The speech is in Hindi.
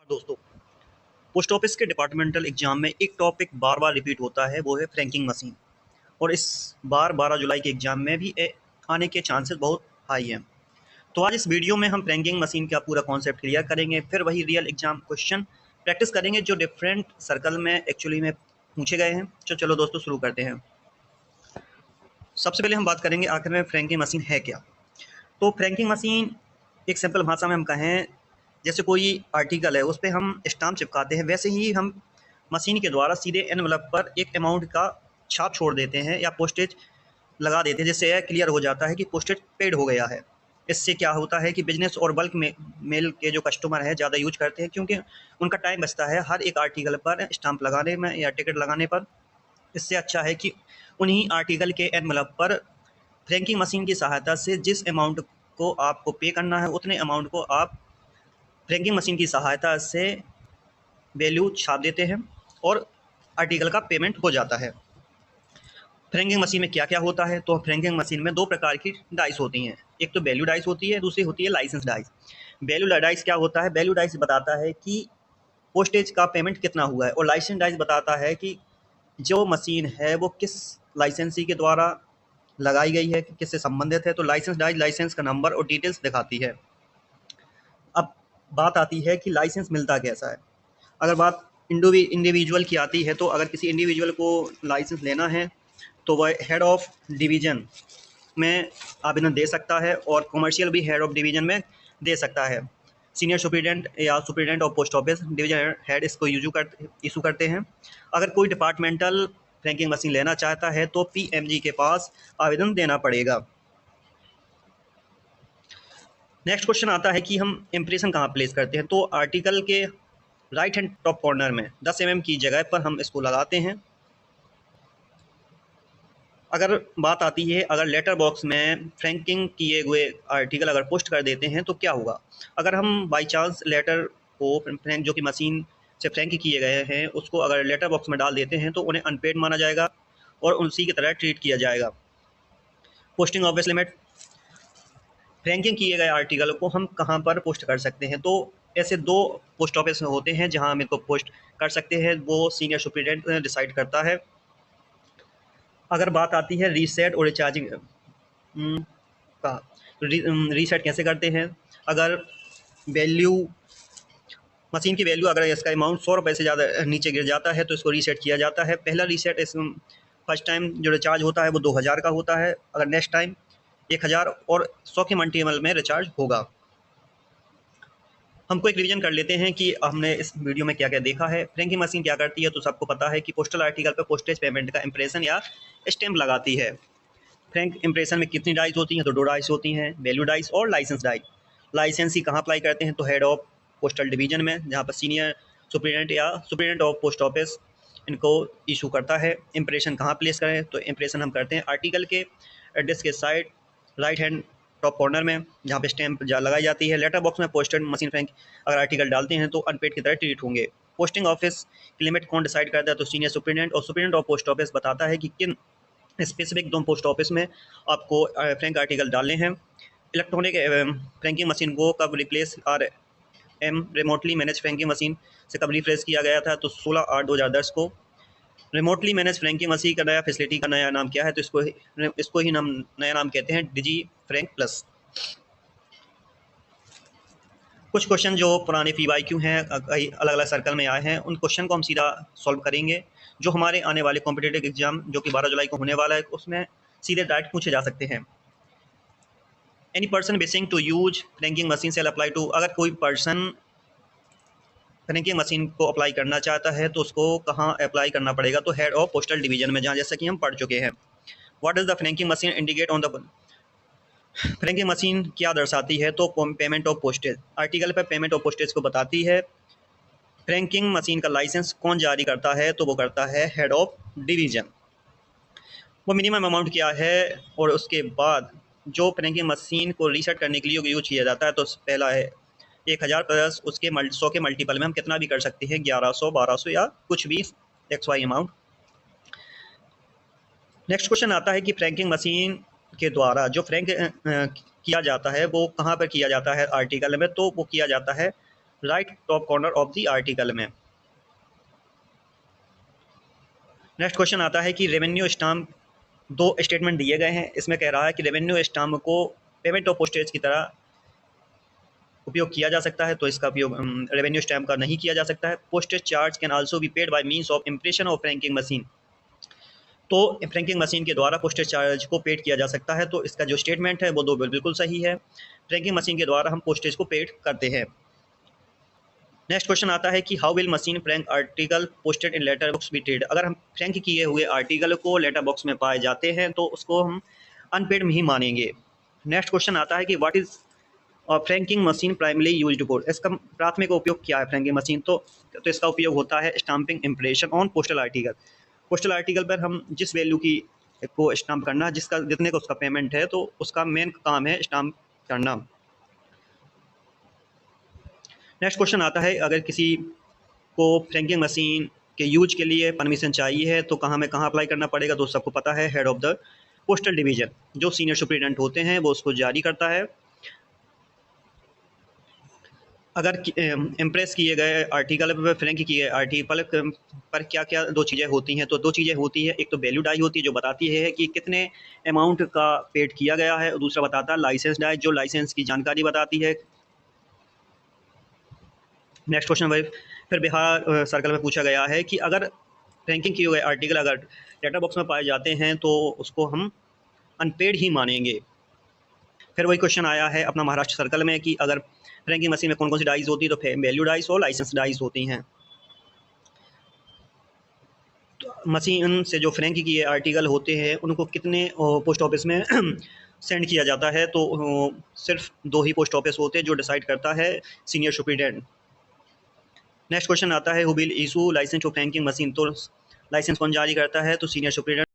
दोस्तों, पोस्ट ऑफिस के डिपार्टमेंटल एग्जाम में एक टॉपिक बार बार रिपीट होता है, वो है फ्रैंकिंग मशीन। और इस बार 12 जुलाई के एग्जाम में भी आने के चांसेस बहुत हाई हैं। तो आज इस वीडियो में हम फ्रैंकिंग मशीन का पूरा कॉन्सेप्ट क्लियर करेंगे, फिर वही रियल एग्जाम क्वेश्चन प्रैक्टिस करेंगे जो डिफरेंट सर्कल में एक्चुअली में पूछे गए हैं। तो चलो दोस्तों शुरू करते हैं। सबसे पहले हम बात करेंगे आखिर में फ्रैंकिंग मशीन है क्या। तो फ्रैंकिंग मशीन एक सिंपल भाषा में हम कहें, जैसे कोई आर्टिकल है उस पर हम स्टाम्प चिपकाते हैं, वैसे ही हम मशीन के द्वारा सीधे एनवलप पर एक अमाउंट का छाप छोड़ देते हैं या पोस्टेज लगा देते हैं, जिससे यह क्लियर हो जाता है कि पोस्टेज पेड हो गया है। इससे क्या होता है कि बिजनेस और बल्क में मेल के जो कस्टमर है ज़्यादा यूज करते हैं, क्योंकि उनका टाइम बचता है हर एक आर्टिकल पर स्टाम्प लगाने में या टिकट लगाने पर। इससे अच्छा है कि उन्हीं आर्टिकल के एनवलप पर फ्रैंकिंग मशीन की सहायता से जिस अमाउंट को आपको पे करना है उतने अमाउंट को आप फ्रैंकिंग मशीन की सहायता से वैल्यू छाप देते हैं और आर्टिकल का पेमेंट हो जाता है। फ्रैंकिंग मशीन में क्या क्या होता है, तो फ्रैंकिंग मशीन में दो प्रकार की डाइस होती हैं। एक तो वैल्यू डाइस होती है, दूसरी होती है लाइसेंस डाइस। वैल्यू डाइस क्या होता है? वैल्यू डाइस बताता है कि पोस्टेज का पेमेंट कितना हुआ है, और लाइसेंस डाइस बताता है कि जो मशीन है वो किस लाइसेंसी के द्वारा लगाई गई है, किससे संबंधित है। तो लाइसेंस डाइस लाइसेंस का नंबर और डिटेल्स दिखाती है। अब बात आती है कि लाइसेंस मिलता कैसा है। अगर बात इंडिविजुअल की आती है, तो अगर किसी इंडिविजुअल को लाइसेंस लेना है तो वह हेड ऑफ डिवीज़न में आवेदन दे सकता है, और कमर्शियल भी हेड ऑफ डिवीज़न में दे सकता है। सीनियर सुपरिटेंडेंट या superintendent of post office division head इसको इशू करते हैं। अगर कोई डिपार्टमेंटल फ्रैंकिंग मशीन लेना चाहता है तो पीएमजी के पास आवेदन देना पड़ेगा। नेक्स्ट क्वेश्चन आता है कि हम इम्प्रेशन कहाँ प्लेस करते हैं। तो आर्टिकल के राइट हैंड टॉप कॉर्नर में 10 mm की जगह पर हम इसको लगाते हैं। अगर बात आती है, अगर लेटर बॉक्स में फ्रैंकिंग किए हुए आर्टिकल अगर पोस्ट कर देते हैं तो क्या होगा। अगर हम बाई चांस लेटर को फ्रैंक जो कि मशीन से फ्रैंक किए गए हैं उसको अगर लेटर बॉक्स में डाल देते हैं तो उन्हें अनपेड माना जाएगा और उसी की तरह ट्रीट किया जाएगा। पोस्टिंग ऑफिस लिमिट, फ्रैंकिंग किए गए आर्टिकल को हम कहाँ पर पोस्ट कर सकते हैं। तो ऐसे दो पोस्ट ऑफिस होते हैं जहाँ हम इनको पोस्ट कर सकते हैं, वो सीनियर सुपरिटेंडेंट डिसाइड करता है। अगर बात आती है रीसेट और रिचार्जिंग का, रीसेट कैसे करते हैं। अगर वैल्यू मशीन की वैल्यू अगर इसका अमाउंट 100 रुपये से ज़्यादा नीचे गिर जाता है तो इसको रीसेट किया जाता है। पहला रीसेट इस फर्स्ट टाइम जो रिचार्ज होता है वो 2000 का होता है, अगर नेक्स्ट टाइम 1000 और 100 के मल्टीपल में रिचार्ज होगा। हमको एक रिवीजन कर लेते हैं कि हमने इस वीडियो में क्या क्या देखा है। फ्रैंकिंग मशीन क्या करती है, तो सबको पता है कि पोस्टल आर्टिकल पर पोस्टेज पेमेंट का इंप्रेशन या स्टैम्प लगाती है। फ्रैंक इंप्रेशन में कितनी डाइस होती हैं, तो 2 डाइस होती हैं, वैल्यू डाइस और लाइसेंस डाइस। लाइसेंस ही कहाँ अप्लाई करते हैं, तो हेड ऑफ पोस्टल डिवीजन में, जहाँ पर सीनियर सुपरिटेंडेंट या सुपरिटेंडेंट ऑफ पोस्ट ऑफिस इनको इशू करता है। इंप्रेशन कहाँ प्लेस करें, तो इंप्रेशन हम करते हैं आर्टिकल के एड्रेस के side right hand top corner में, जहाँ पे स्टैंप लगाई जाती है। लेटर बॉक्स में पोस्टेड मशीन फ्रैंक अगर आर्टिकल डालते हैं तो अनपेड की तरह ट्रीट होंगे। पोस्टिंग ऑफिस की लिमिट कौन डिसाइड करता है, तो सीनियर सुपरिटेंडेंट और सुपरिटेंडेंट ऑफ पोस्ट ऑफिस बताता है कि किन स्पेसिफिक दो पोस्ट ऑफिस में आपको फ्रैंक आर्टिकल डालने हैं। इलेक्ट्रॉनिक फ्रैंकिंग मशीन को कब replace remotely manage franking machine से कब रिप्लेस किया गया था, तो 16/8/2010 को। रिमोटली मैनेज फ्रैंकिंग मशीन का नया फैसिलिटी का नया नाम क्या है, तो इसको ही नाम नया नाम कहते हैं डिजी फ्रैंक प्लस। कुछ क्वेश्चन जो पुराने PYQ हैं कई अलग अलग सर्कल में आए हैं, उन क्वेश्चन को हम सीधा सॉल्व करेंगे जो हमारे आने वाले कॉम्पिटिटिव एग्जाम जो कि 12 जुलाई को होने वाला है उसमें सीधे डायरेक्ट पूछे जा सकते हैं। Any person wishing to use franking machine shall apply to, अगर कोई पर्सन फ्रैंकिंग मशीन को अप्लाई करना चाहता है तो उसको कहाँ अप्लाई करना पड़ेगा, तो हेड ऑफ पोस्टल डिवीजन में, जहाँ जैसा कि हम पढ़ चुके हैं। What is the franking machine indicate on the, franking machine क्या दर्शाती है, तो पेमेंट ऑफ पोस्टेज, आर्टिकल पर पेमेंट ऑफ पोस्टेज को बताती है। फ्रैंकिंग मशीन का लाइसेंस कौन जारी करता है, तो वो करता है हेड ऑफ डिवीजन। वो मिनिमम अमाउंट क्या है, और उसके बाद जो फ्रैंकिंग मशीन को रीसेट करने के लिए यूज किया जाता है, तो पहला है 1000 प्लस उसके 100 के मल्टीपल में हम कितना भी कर सकते हैं, 1100 1200 या कुछ भी XY अमाउंट। नेक्स्ट क्वेश्चन आता है कि फ्रैंकिंग मशीन के द्वारा जो फ्रैंक किया जाता है वो कहाँ पर किया जाता है आर्टिकल में, तो वो किया जाता है right top corner of the article में। नेक्स्ट क्वेश्चन आता है कि रेवेन्यू स्टाम्प, दो स्टेटमेंट दिए गए हैं, इसमें कह रहा है कि रेवेन्यू स्टाम्प को पेमेंट ऑफ पोस्टेज की तरह उपयोग किया जा सकता है, तो इसका उपयोग रेवेन्यू स्टैम्प का नहीं किया जा सकता है। Postage charge can also be paid by means of impression of franking machine, तो फ्रैंकिंग मशीन के द्वारा पोस्टेज चार्ज को पेड किया जा सकता है, तो इसका जो स्टेटमेंट है वो दो बिल्कुल सही है। फ्रैंकिंग मशीन के द्वारा हम पोस्टेज को पेड करते हैं। नेक्स्ट क्वेश्चन आता है कि how will machine frank article posted in letter box be treated, अगर हम फ्रैंक किए हुए आर्टिकल को लेटर बॉक्स में पाए जाते हैं तो उसको हम अनपेड ही मानेंगे। नेक्स्ट क्वेश्चन आता है कि what is franking machine primary used for, इसका प्राथमिक उपयोग क्या है फ्रैंकिंग मशीन, तो इसका उपयोग होता है stamping impression on postal article, postal article पर हम जिस वैल्यू की को स्टाम्प करना, जिसका जितने का उसका पेमेंट है, तो उसका मेन काम है स्टाम्प करना। नेक्स्ट क्वेश्चन आता है अगर किसी को फ्रैंकिंग मशीन के यूज के लिए परमिशन चाहिए है तो कहाँ अप्लाई करना पड़ेगा, तो सबको पता है head of the postal division, जो सीनियर सुप्रिटेंडेंट होते हैं वो उसको जारी करता है। अगर इम्प्रेस किए गए आर्टिकल पर फ्रैंक किए गए आर्टिकल पर क्या क्या दो चीज़ें होती हैं, तो दो चीज़ें होती है, एक तो वैल्यू डाई होती है जो बताती है कि कितने अमाउंट का पेड किया गया है, और दूसरा बताता है लाइसेंस डाई जो लाइसेंस की जानकारी बताती है। नेक्स्ट क्वेश्चन भाई फिर बिहार सर्कल में पूछा गया है कि अगर रैंकिंग किए हुए आर्टिकल अगर लेटर बॉक्स में पाए जाते हैं तो उसको हम अनपेड ही मानेंगे। फिर वही क्वेश्चन आया है अपना महाराष्ट्र सर्कल में कि अगर रैंकिंग मशीन में कौन कौन सी डाइस होती है, तो वैल्यू डाइस और लाइसेंस डाइस होती हैं। तो मशीन से जो फ्रैंक किए आर्टिकल होते हैं उनको कितने पोस्ट ऑफिस में सेंड किया जाता है, तो सिर्फ दो ही पोस्ट ऑफिस होते हैं जो डिसाइड करता है सीनियर सुप्रिटेंडेंट। नेक्स्ट क्वेश्चन आता है who will issue licence to franking machine, तो लाइसेंस कौन जारी करता है, तो सीनियर सुप्रिटेंडेंट